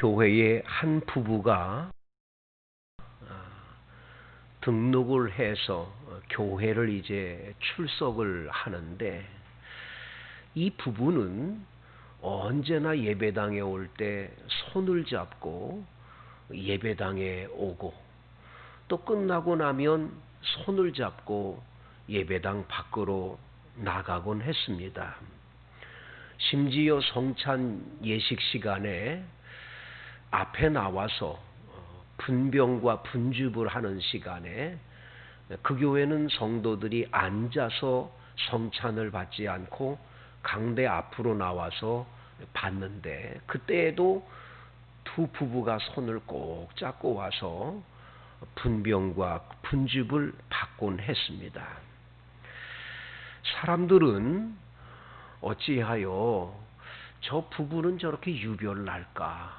교회의 한 부부가 등록을 해서 교회를 이제 출석을 하는데, 이 부부는 언제나 예배당에 올 때 손을 잡고 예배당에 오고, 또 끝나고 나면 손을 잡고 예배당 밖으로 나가곤 했습니다. 심지어 성찬 예식 시간에 앞에 나와서 분병과 분줍을 하는 시간에 그 교회는 성도들이 앉아서 성찬을 받지 않고 강대 앞으로 나와서 받는데, 그때에도 두 부부가 손을 꼭 잡고 와서 분병과 분줍을 받곤 했습니다. 사람들은 어찌하여 저 부부는 저렇게 유별날까?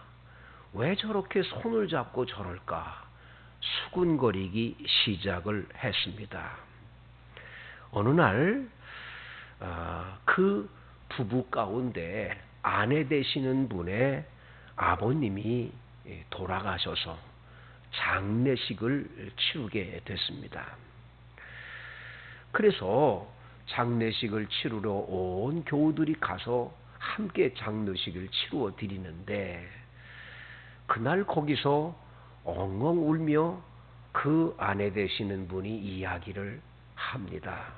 왜 저렇게 손을 잡고 저럴까? 수군거리기 시작을 했습니다. 어느 날 그 부부 가운데 아내 되시는 분의 아버님이 돌아가셔서 장례식을 치르게 됐습니다. 그래서 장례식을 치르러 온 교우들이 가서 함께 장례식을 치루어 드리는데, 그날 거기서 엉엉 울며 그 아내 되시는 분이 이야기를 합니다.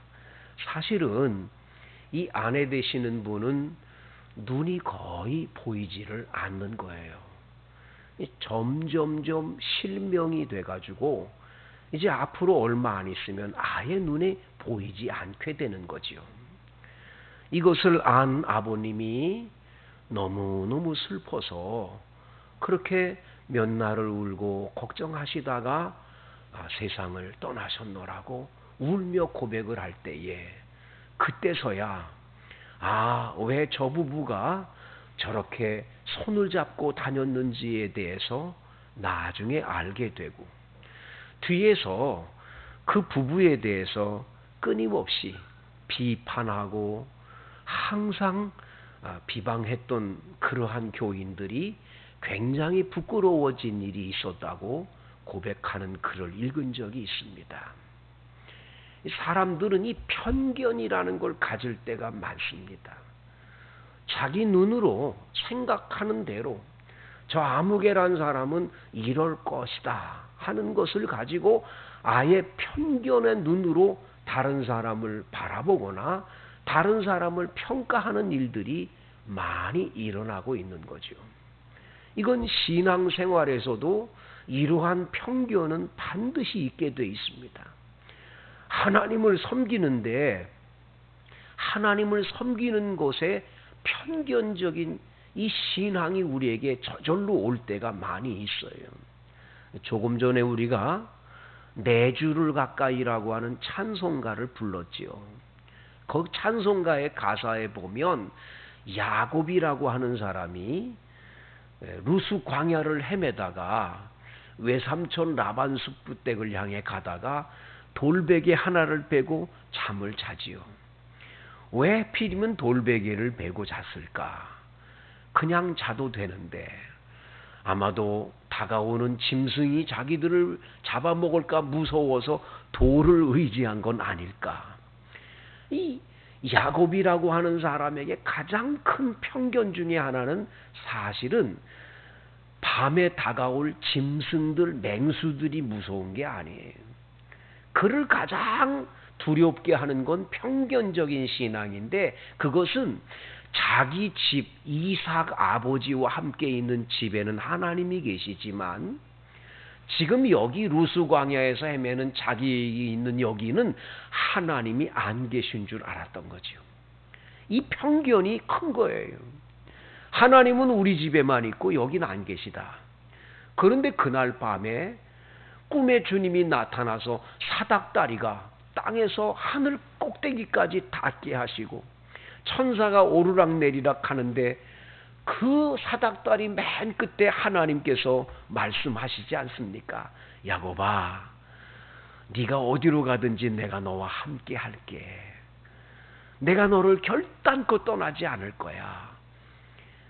사실은 이 아내 되시는 분은 눈이 거의 보이지를 않는 거예요. 점점점 실명이 돼가지고 이제 앞으로 얼마 안 있으면 아예 눈에 보이지 않게 되는 거지요. 이것을 안 아버님이 너무너무 슬퍼서 그렇게 몇 날을 울고 걱정하시다가 세상을 떠나셨노라고 울며 고백을 할 때에, 그때서야 왜 저 부부가 저렇게 손을 잡고 다녔는지에 대해서 나중에 알게 되고, 뒤에서 그 부부에 대해서 끊임없이 비판하고 항상 비방했던 그러한 교인들이 굉장히 부끄러워진 일이 있었다고 고백하는 글을 읽은 적이 있습니다. 사람들은 이 편견이라는 걸 가질 때가 많습니다. 자기 눈으로 생각하는 대로 저 아무개란 사람은 이럴 것이다 하는 것을 가지고 아예 편견의 눈으로 다른 사람을 바라보거나 다른 사람을 평가하는 일들이 많이 일어나고 있는 거죠. 이건 신앙생활에서도 이러한 편견은 반드시 있게 돼 있습니다. 하나님을 섬기는데 하나님을 섬기는 것에 편견적인 이 신앙이 우리에게 저절로 올 때가 많이 있어요. 조금 전에 우리가 내 주를 가까이라고 하는 찬송가를 불렀지요. 그 찬송가의 가사에 보면 야곱이라고 하는 사람이 루스 광야를 헤매다가 외삼촌 라반 숲부댁을 향해 가다가 돌베개 하나를 베고 잠을 자지요. 왜 하필이면 돌베개를 베고 잤을까? 그냥 자도 되는데 아마도 다가오는 짐승이 자기들을 잡아먹을까 무서워서 돌을 의지한 건 아닐까? 이 야곱이라고 하는 사람에게 가장 큰 편견 중에 하나는 사실은 밤에 다가올 짐승들, 맹수들이 무서운 게 아니에요. 그를 가장 두렵게 하는 건 편견적인 신앙인데, 그것은 자기 집 이삭 아버지와 함께 있는 집에는 하나님이 계시지만 지금 여기 루스 광야에서 헤매는 자기 있는 여기는 하나님이 안 계신 줄 알았던 거죠. 이 편견이 큰 거예요. 하나님은 우리 집에만 있고 여기는 안 계시다. 그런데 그날 밤에 꿈에 주님이 나타나서 사닥다리가 땅에서 하늘 꼭대기까지 닿게 하시고 천사가 오르락내리락 하는데 그 사닥다리 맨 끝에 하나님께서 말씀하시지 않습니까? 야곱아, 네가 어디로 가든지 내가 너와 함께 할게. 내가 너를 결단코 떠나지 않을 거야.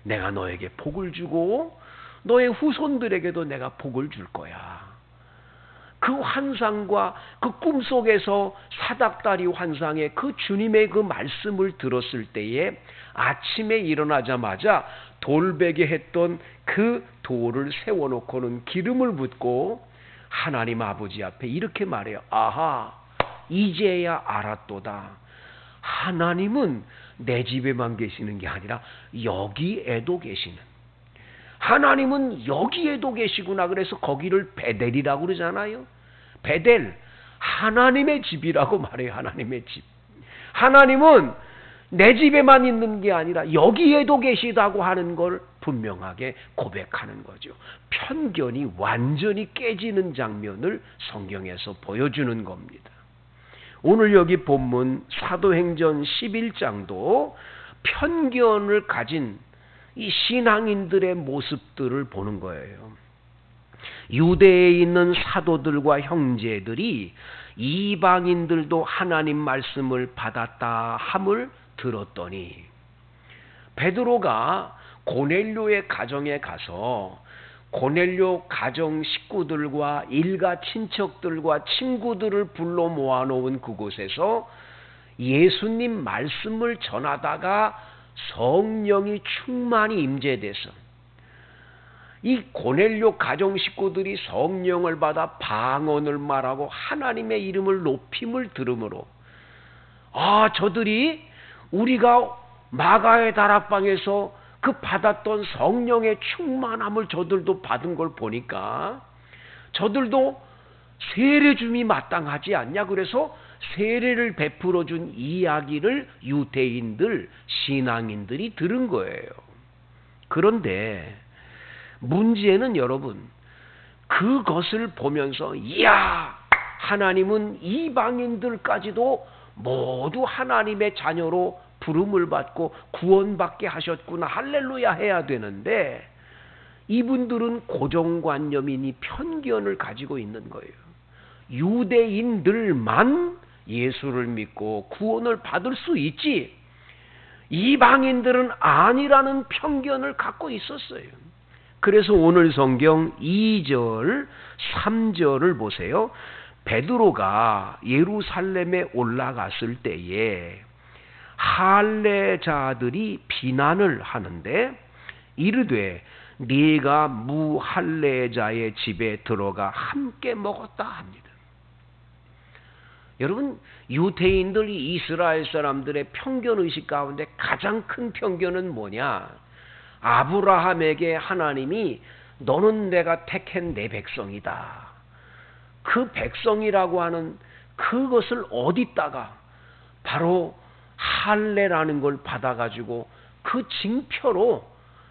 내가 너에게 복을 주고 너의 후손들에게도 내가 복을 줄 거야. 그 환상과 그 꿈속에서 사닥다리 환상의 그 주님의 그 말씀을 들었을 때에 아침에 일어나자마자 돌베개 했던 그 돌을 세워놓고는 기름을 붓고 하나님 아버지 앞에 이렇게 말해요. 아하, 이제야 알았도다. 하나님은 내 집에만 계시는 게 아니라 여기에도 계시는. 하나님은 여기에도 계시구나. 그래서 거기를 베델이라고 그러잖아요. 베델, 하나님의 집이라고 말해요. 하나님의 집. 하나님은 내 집에만 있는 게 아니라 여기에도 계시다고 하는 걸 분명하게 고백하는 거죠. 편견이 완전히 깨지는 장면을 성경에서 보여주는 겁니다. 오늘 여기 본문 사도행전 11장도 편견을 가진 이 신앙인들의 모습들을 보는 거예요. 유대에 있는 사도들과 형제들이 이방인들도 하나님 말씀을 받았다 함을 들었더니 베드로가 고넬료의 가정에 가서 고넬료 가정 식구들과 일가 친척들과 친구들을 불러 모아놓은 그곳에서 예수님 말씀을 전하다가 성령이 충만히 임재돼서 이 고넬료 가정 식구들이 성령을 받아 방언을 말하고 하나님의 이름을 높임을 들으므로 저들이 우리가 마가의 다락방에서 그 받았던 성령의 충만함을 저들도 받은 걸 보니까 저들도 세례 줌이 마땅하지 않냐. 그래서 세례를 베풀어 준 이야기를 유대인들, 신앙인들이 들은 거예요. 그런데 문제는 여러분, 그것을 보면서 이야, 하나님은 이방인들까지도 모두 하나님의 자녀로 부름을 받고 구원받게 하셨구나, 할렐루야 해야 되는데 이분들은 고정관념이니 편견을 가지고 있는 거예요. 유대인들만 예수를 믿고 구원을 받을 수 있지 이방인들은 아니라는 편견을 갖고 있었어요. 그래서 오늘 성경 2절, 3절을 보세요. 베드로가 예루살렘에 올라갔을 때에 할례자들이 비난을 하는데 이르되 네가 무할례자의 집에 들어가 함께 먹었다 합니다. 여러분, 유대인들이 이스라엘 사람들의 편견의식 가운데 가장 큰 편견은 뭐냐? 아브라함에게 하나님이 너는 내가 택한 내 백성이다. 그 백성이라고 하는 그것을 어디다가 바로 할례라는 걸 받아가지고 그 징표로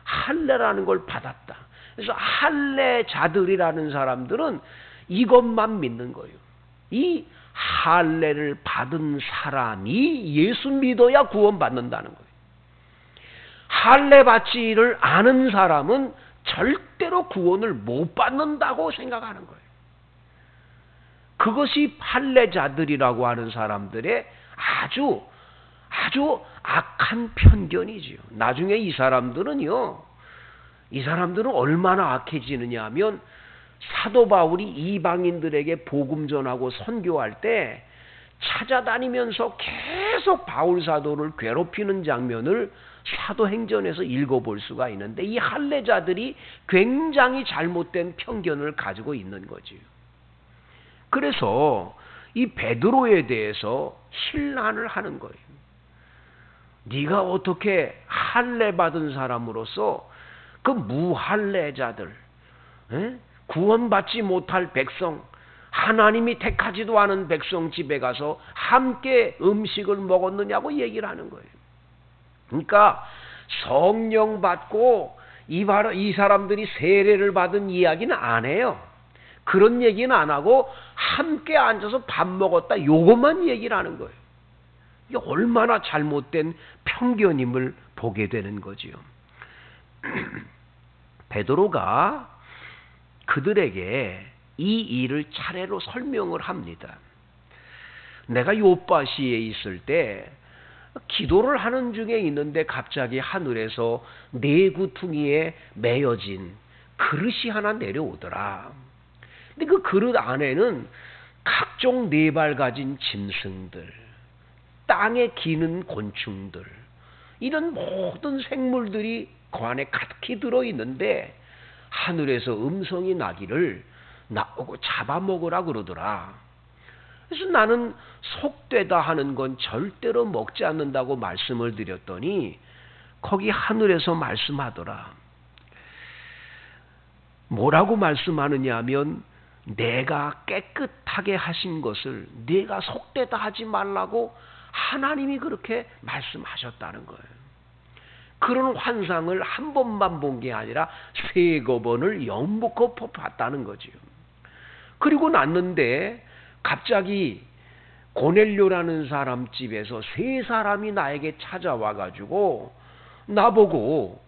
할례라는 걸 받았다. 그래서 할례자들이라는 사람들은 이것만 믿는 거예요. 이 할례를 받은 사람이 예수 믿어야 구원받는다는 거예요. 할례 받지를 않은 사람은 절대로 구원을 못 받는다고 생각하는 거예요. 그것이 할례자들이라고 하는 사람들의 아주 악한 편견이지요. 나중에 이 사람들은 얼마나 악해지느냐 하면 사도 바울이 이방인들에게 복음 전하고 선교할 때 찾아다니면서 계속 바울 사도를 괴롭히는 장면을 사도행전에서 읽어볼 수가 있는데 이 할례자들이 굉장히 잘못된 편견을 가지고 있는 거지요. 그래서 이 베드로에 대해서 신란을 하는 거예요. 네가 어떻게 할례 받은 사람으로서 그 무할례자들, 구원받지 못할 백성, 하나님이 택하지도 않은 백성 집에 가서 함께 음식을 먹었느냐고 얘기를 하는 거예요. 그러니까 성령 받고 이 사람들이 세례를 받은 이야기는 안 해요. 그런 얘기는 안 하고 함께 앉아서 밥 먹었다, 요것만 얘기를 하는 거예요. 이게 얼마나 잘못된 편견임을 보게 되는 거지요. 베드로가 그들에게 이 일을 차례로 설명을 합니다. 내가 요빠시에 있을 때 기도를 하는 중에 있는데 갑자기 하늘에서 네 구퉁이에 매어진 그릇이 하나 내려오더라. 근데 그 그릇 안에는 각종 네 발 가진 짐승들, 땅에 기는 곤충들, 이런 모든 생물들이 그 안에 가득히 들어있는데 하늘에서 음성이 나기를 나오고 잡아먹으라 그러더라. 그래서 나는 속되다 하는 건 절대로 먹지 않는다고 말씀을 드렸더니 거기 하늘에서 말씀하더라. 뭐라고 말씀하느냐 하면 내가 깨끗하게 하신 것을 네가 속되다 하지 말라고 하나님이 그렇게 말씀하셨다는 거예요. 그런 환상을 한 번만 본 게 아니라 3번을 연복해 봤다는 거지요. 그리고 났는데 갑자기 고넬료라는 사람 집에서 3사람이 나에게 찾아와 가지고 나보고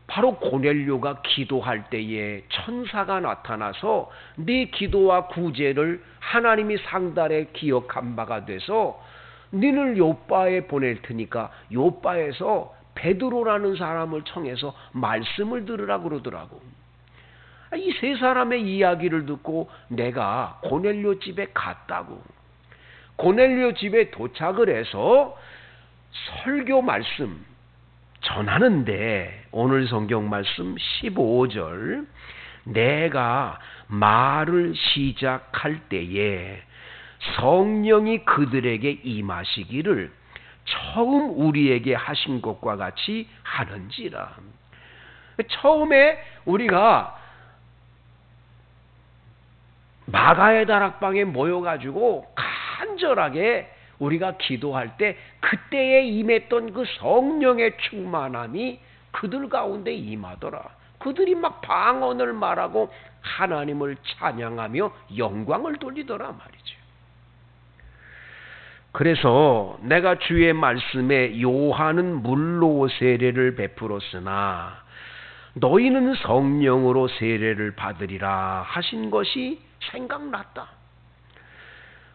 바로 고넬료가 기도할 때에 천사가 나타나서 네 기도와 구제를 하나님이 상달에 기억한 바가 돼서 너를 요빠에 보낼 테니까 요빠에서 베드로라는 사람을 청해서 말씀을 들으라 그러더라고. 이 3사람의 이야기를 듣고 내가 고넬료 집에 갔다고. 고넬료 집에 도착을 해서 설교 말씀 전하는데 오늘 성경 말씀 15절, 내가 말을 시작할 때에 성령이 그들에게 임하시기를 처음 우리에게 하신 것과 같이 하는지라. 처음에 우리가 마가의 다락방에 모여가지고 간절하게 우리가 기도할 때 그때에 임했던 그 성령의 충만함이 그들 가운데 임하더라. 그들이 막 방언을 말하고 하나님을 찬양하며 영광을 돌리더라 말이죠. 그래서 내가 주의 말씀에 요한은 물로 세례를 베풀었으나 너희는 성령으로 세례를 받으리라 하신 것이 생각났다.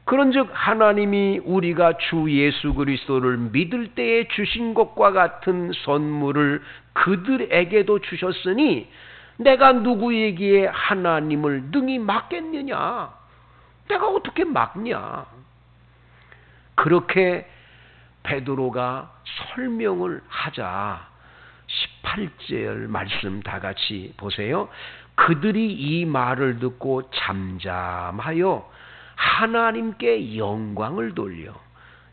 그런즉 하나님이 우리가 주 예수 그리스도를 믿을 때에 주신 것과 같은 선물을 그들에게도 주셨으니 내가 누구에게 하나님을 능히 막겠느냐? 내가 어떻게 막냐? 그렇게 베드로가 설명을 하자 18절 말씀 다 같이 보세요. 그들이 이 말을 듣고 잠잠하여 하나님께 영광을 돌려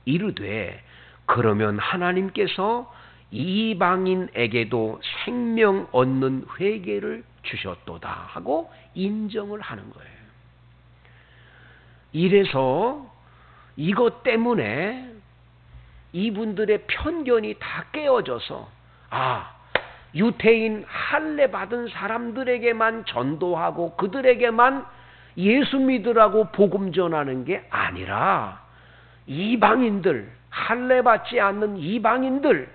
이르되 그러면 하나님께서 이방인에게도 생명 얻는 회개를 주셨도다 하고 인정을 하는 거예요. 이래서 이것 때문에 이분들의 편견이 다 깨어져서 유태인 할례 받은 사람들에게만 전도하고 그들에게만 예수 믿으라고 복음 전하는 게 아니라 이방인들, 할례 받지 않는 이방인들,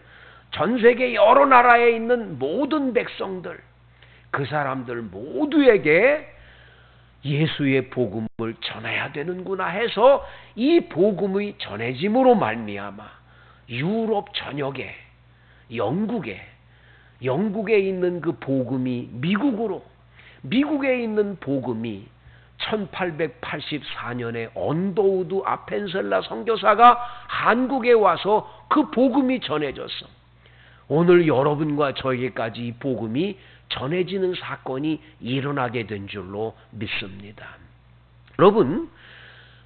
전 세계 여러 나라에 있는 모든 백성들, 그 사람들 모두에게 예수의 복음을 전해야 되는구나 해서 이 복음의 전해짐으로 말미암아 유럽 전역에 영국에 있는 그 복음이 미국에 있는 복음이 1884년에 언더우드 아펜셀라 선교사가 한국에 와서 그 복음이 전해졌어. 오늘 여러분과 저에게까지 이 복음이 전해지는 사건이 일어나게 된 줄로 믿습니다. 여러분,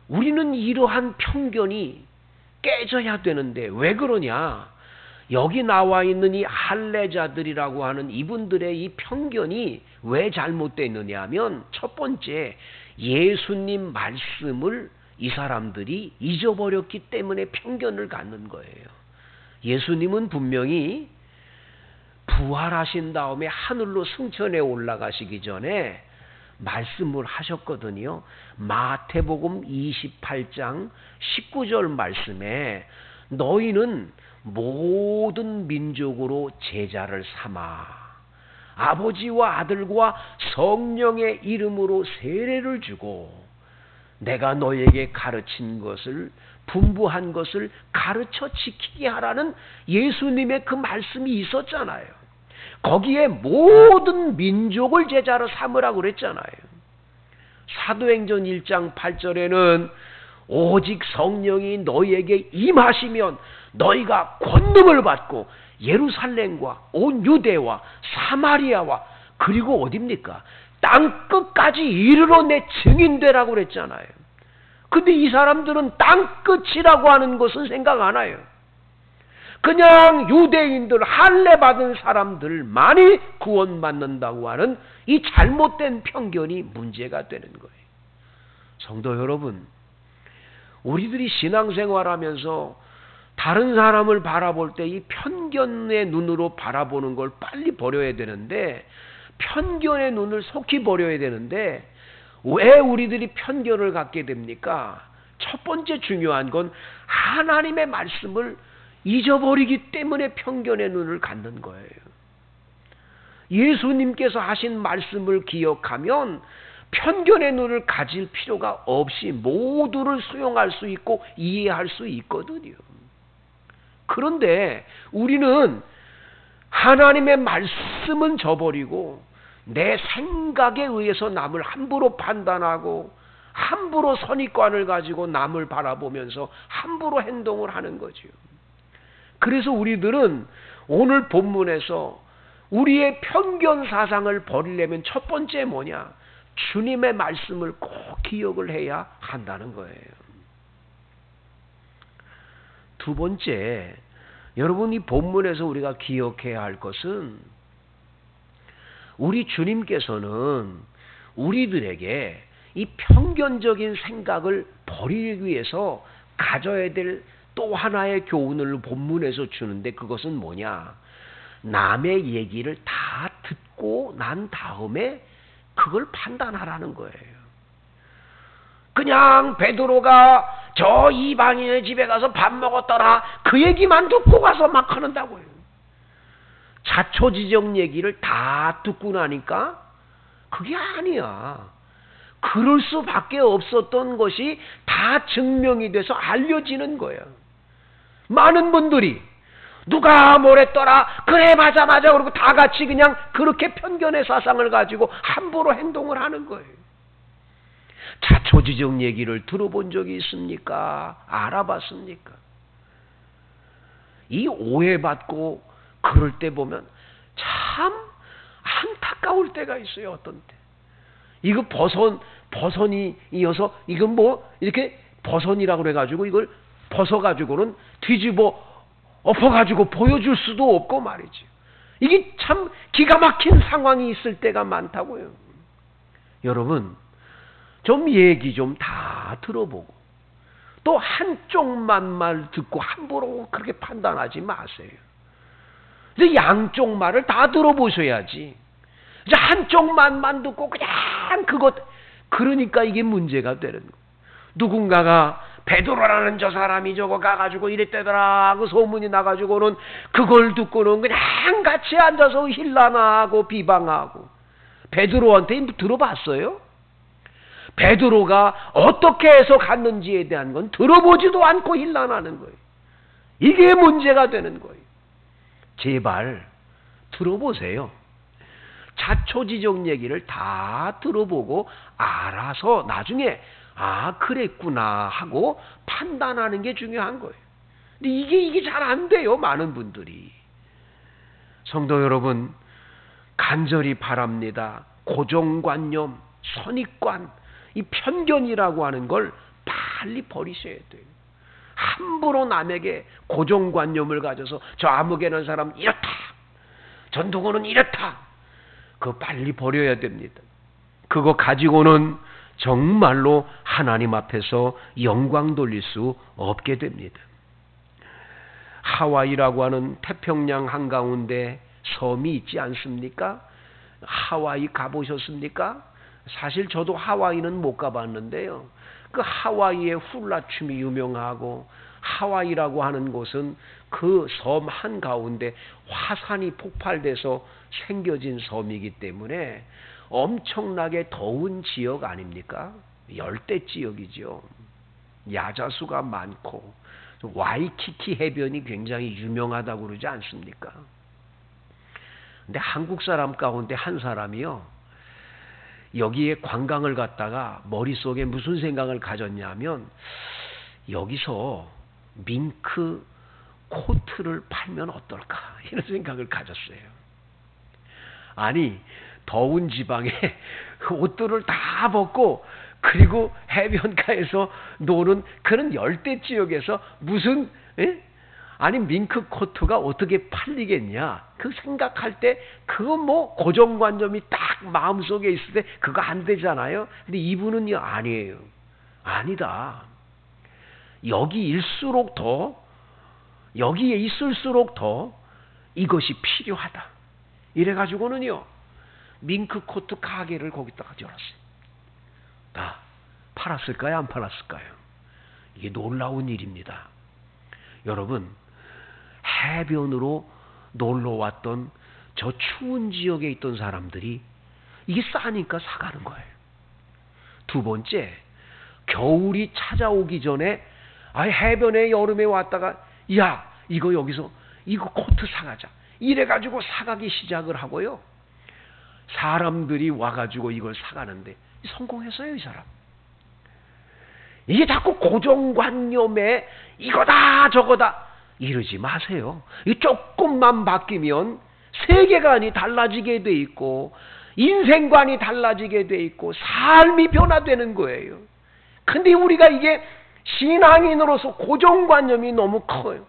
우리는 이러한 편견이 깨져야 되는데 왜 그러냐? 여기 나와 있는 이 할례자들이라고 하는 이분들의 이 편견이 왜 잘못되어 있느냐 하면 첫 번째, 예수님 말씀을 이 사람들이 잊어버렸기 때문에 편견을 갖는 거예요. 예수님은 분명히 부활하신 다음에 하늘로 승천해 올라가시기 전에 말씀을 하셨거든요. 마태복음 28장 19절 말씀에 너희는 모든 민족으로 제자를 삼아 아버지와 아들과 성령의 이름으로 세례를 주고 내가 너에게 가르친 것을 분부한 것을 가르쳐 지키게 하라는 예수님의 그 말씀이 있었잖아요. 거기에 모든 민족을 제자로 삼으라고 그랬잖아요. 사도행전 1장 8절에는 오직 성령이 너희에게 임하시면 너희가 권능을 받고 예루살렘과 온 유대와 사마리아와 그리고 어딥니까? 땅 끝까지 이르러 내 증인되라고 그랬잖아요. 근데 이 사람들은 땅 끝이라고 하는 것은 생각 안 해요. 그냥 유대인들, 할례 받은 사람들만이 구원받는다고 하는 이 잘못된 편견이 문제가 되는 거예요. 성도 여러분, 우리들이 신앙생활하면서 다른 사람을 바라볼 때 이 편견의 눈으로 바라보는 걸 빨리 버려야 되는데, 편견의 눈을 속히 버려야 되는데, 왜 우리들이 편견을 갖게 됩니까? 첫 번째 중요한 건 하나님의 말씀을 잊어버리기 때문에 편견의 눈을 갖는 거예요. 예수님께서 하신 말씀을 기억하면 편견의 눈을 가질 필요가 없이 모두를 수용할 수 있고 이해할 수 있거든요. 그런데 우리는 하나님의 말씀은 저버리고 내 생각에 의해서 남을 함부로 판단하고 함부로 선입관을 가지고 남을 바라보면서 함부로 행동을 하는 거죠. 그래서 우리들은 오늘 본문에서 우리의 편견 사상을 버리려면 첫 번째 뭐냐? 주님의 말씀을 꼭 기억을 해야 한다는 거예요. 두 번째, 여러분 이 본문에서 우리가 기억해야 할 것은 우리 주님께서는 우리들에게 이 편견적인 생각을 버리기 위해서 가져야 될 또 하나의 교훈을 본문에서 주는데 그것은 뭐냐? 남의 얘기를 다 듣고 난 다음에 그걸 판단하라는 거예요. 그냥 베드로가 저 이방인의 집에 가서 밥 먹었더라 그 얘기만 듣고 가서 막 하는다고요. 자초지정 얘기를 다 듣고 나니까 그게 아니야. 그럴 수밖에 없었던 것이 다 증명이 돼서 알려지는 거야. 많은 분들이 누가 뭐랬더라 그래 맞아 그러고 다 같이 그냥 그렇게 편견의 사상을 가지고 함부로 행동을 하는 거예요. 자초지정 얘기를 들어본 적이 있습니까? 알아봤습니까? 이 오해받고 그럴 때 보면 참 안타까울 때가 있어요. 어떤 때 이거 버선이 이어서 이건 뭐 이렇게 버선이라고 그래가지고 이걸 벗어가지고는 뒤집어 엎어가지고 보여줄 수도 없고 말이죠. 이게 참 기가 막힌 상황이 있을 때가 많다고요. 여러분 좀 얘기 좀 다 들어보고 또 한쪽만 말 듣고 함부로 그렇게 판단하지 마세요. 이제 양쪽 말을 다 들어보셔야지. 이제 한쪽만 듣고 그냥 그것 그러니까 이게 문제가 되는 거예요. 누군가가 베드로라는 저 사람이 저거 가가지고 이랬대더라 그 소문이 나가지고는 그걸 듣고는 그냥 같이 앉아서 힐난하고 비방하고. 베드로한테 들어봤어요? 베드로가 어떻게 해서 갔는지에 대한 건 들어보지도 않고 힐난하는 거예요. 이게 문제가 되는 거예요. 제발 들어보세요. 자초지정 얘기를 다 들어보고 알아서 나중에 아 그랬구나 하고 판단하는 게 중요한 거예요. 근데 이게 잘 안 돼요. 많은 분들이. 성도 여러분 간절히 바랍니다. 고정관념, 선입관, 이 편견이라고 하는 걸 빨리 버리셔야 돼요. 함부로 남에게 고정관념을 가져서 저 아무개는 사람 이렇다, 전 누구는 이렇다, 그거 빨리 버려야 됩니다. 그거 가지고는 정말로 하나님 앞에서 영광 돌릴 수 없게 됩니다. 하와이라고 하는 태평양 한가운데 섬이 있지 않습니까? 하와이 가보셨습니까? 사실 저도 하와이는 못 가봤는데요. 그 하와이의 훌라춤이 유명하고 하와이라고 하는 곳은 그 섬 한가운데 화산이 폭발돼서 생겨진 섬이기 때문에 엄청나게 더운 지역 아닙니까? 열대 지역이죠. 야자수가 많고 와이키키 해변이 굉장히 유명하다고 그러지 않습니까? 근데 한국 사람 가운데 한 사람이요, 여기에 관광을 갔다가 머릿속에 무슨 생각을 가졌냐면, 여기서 밍크 코트를 팔면 어떨까, 이런 생각을 가졌어요. 아니, 더운 지방에 옷들을 다 벗고 그리고 해변가에서 노는 그런 열대 지역에서 무슨 아니 밍크 코트가 어떻게 팔리겠냐, 그 생각할 때 그거 뭐 고정관념이 딱 마음속에 있을 때 그거 안 되잖아요. 근데 이분은요, 아니에요. 아니다. 여기일수록 더, 여기에 있을수록 더 이것이 필요하다. 이래가지고는요, 밍크 코트 가게를 거기다가 열었어요. 다 팔았을까요? 안 팔았을까요? 이게 놀라운 일입니다. 여러분, 해변으로 놀러 왔던 저 추운 지역에 있던 사람들이 이게 싸니까 사가는 거예요. 두 번째, 겨울이 찾아오기 전에 해변에 여름에 왔다가 야, 이거 여기서 이거 코트 사가자, 이래가지고 사가기 시작을 하고요. 사람들이 와가지고 이걸 사가는데 성공했어요, 이 사람. 이게 자꾸 고정관념에 이거다 저거다 이러지 마세요. 이 조금만 바뀌면 세계관이 달라지게 돼 있고 인생관이 달라지게 돼 있고 삶이 변화되는 거예요. 근데 우리가 이게 신앙인으로서 고정관념이 너무 커요.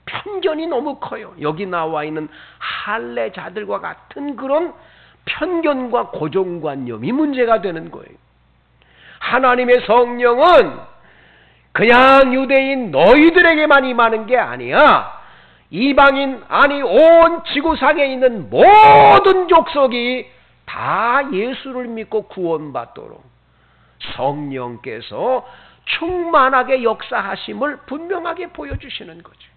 편견이 너무 커요. 여기 나와 있는 할례자들과 같은 그런 편견과 고정관념이 문제가 되는 거예요. 하나님의 성령은 그냥 유대인 너희들에게만 임하는 게 아니야. 이방인, 아니 온 지구상에 있는 모든 족속이 다 예수를 믿고 구원받도록 성령께서 충만하게 역사하심을 분명하게 보여주시는 거죠.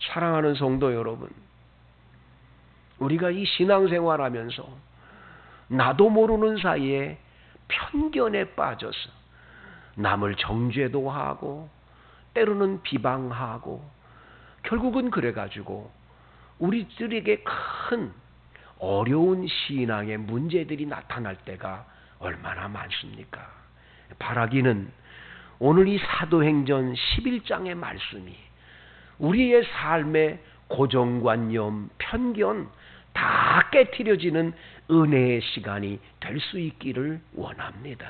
사랑하는 성도 여러분, 우리가 이 신앙생활하면서 나도 모르는 사이에 편견에 빠져서 남을 정죄도 하고 때로는 비방하고 결국은 그래가지고 우리들에게 큰 어려운 신앙의 문제들이 나타날 때가 얼마나 많습니까? 바라기는 오늘 이 사도행전 11장의 말씀이 우리의 삶의 고정관념, 편견 다 깨트려지는 은혜의 시간이 될 수 있기를 원합니다.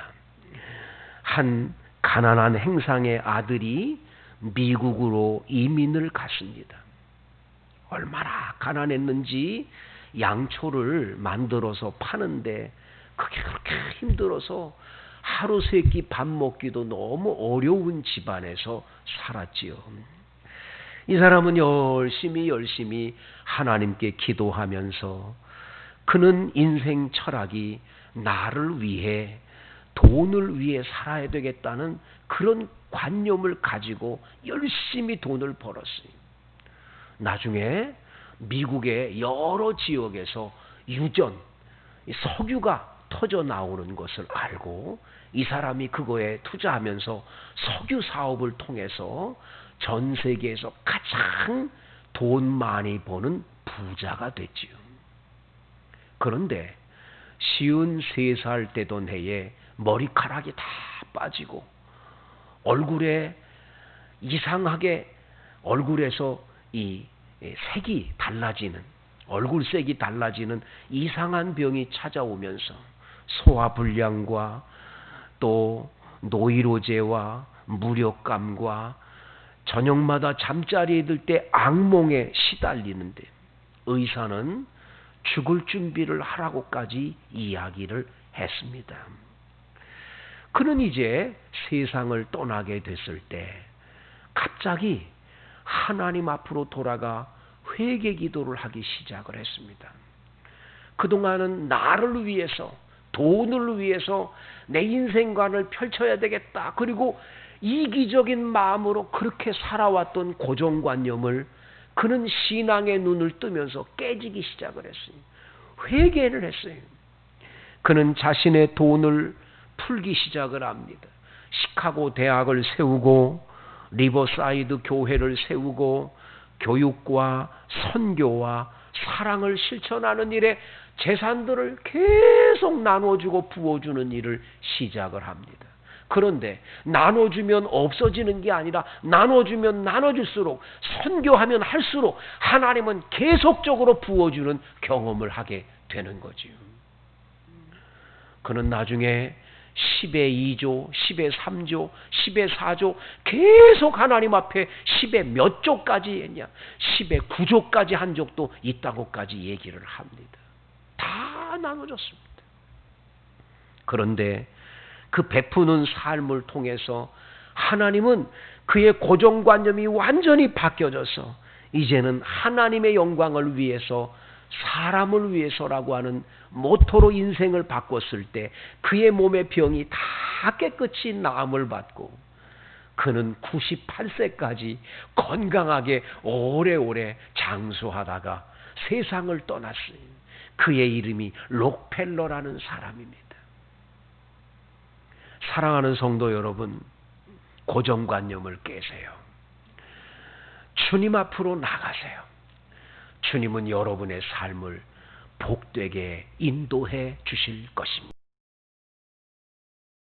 한 가난한 행상의 아들이 미국으로 이민을 갔습니다. 얼마나 가난했는지 양초를 만들어서 파는데 그게 그렇게 힘들어서 하루 세 끼 밥 먹기도 너무 어려운 집안에서 살았지요. 이 사람은 열심히 하나님께 기도하면서 그는 인생 철학이 나를 위해, 돈을 위해 살아야 되겠다는 그런 관념을 가지고 열심히 돈을 벌었어요. 나중에 미국의 여러 지역에서 유전, 석유가 터져 나오는 것을 알고 이 사람이 그거에 투자하면서 석유 사업을 통해서 전 세계에서 가장 돈 많이 버는 부자가 됐지요. 그런데 53살 되던 해에 머리카락이 다 빠지고 얼굴에 이상하게 얼굴에서 이 색이 달라지는, 얼굴색이 달라지는 이상한 병이 찾아오면서 소화불량과 또 노이로제와 무력감과 저녁마다 잠자리에 들 때 악몽에 시달리는데 의사는 죽을 준비를 하라고까지 이야기를 했습니다. 그는 이제 세상을 떠나게 됐을 때 갑자기 하나님 앞으로 돌아가 회개 기도를 하기 시작을 했습니다. 그동안은 나를 위해서, 돈을 위해서 내 인생관을 펼쳐야 되겠다, 그리고 이기적인 마음으로 그렇게 살아왔던 고정관념을 그는 신앙의 눈을 뜨면서 깨지기 시작을 했어요. 회개를 했어요. 그는 자신의 돈을 풀기 시작을 합니다. 시카고 대학을 세우고 리버사이드 교회를 세우고 교육과 선교와 사랑을 실천하는 일에 재산들을 계속 나눠주고 부어주는 일을 시작을 합니다. 그런데 나눠주면 없어지는 게 아니라 나눠주면 나눠줄수록, 선교하면 할수록 하나님은 계속적으로 부어주는 경험을 하게 되는 거지요. 그는 나중에 10의 2조, 10의 3조, 10의 4조 계속 하나님 앞에 10의 몇 조까지 했냐, 10의 9조까지 한 적도 있다고까지 얘기를 합니다. 다 나눠줬습니다. 그런데 그 베푸는 삶을 통해서 하나님은 그의 고정관념이 완전히 바뀌어져서 이제는 하나님의 영광을 위해서, 사람을 위해서라고 하는 모토로 인생을 바꿨을 때 그의 몸의 병이 다 깨끗이 나음을 받고 그는 98세까지 건강하게 오래오래 장수하다가 세상을 떠났어요. 그의 이름이 록펠러라는 사람입니다. 사랑하는 성도 여러분, 고정관념을 깨세요. 주님 앞으로 나가세요. 주님은 여러분의 삶을 복되게 인도해 주실 것입니다.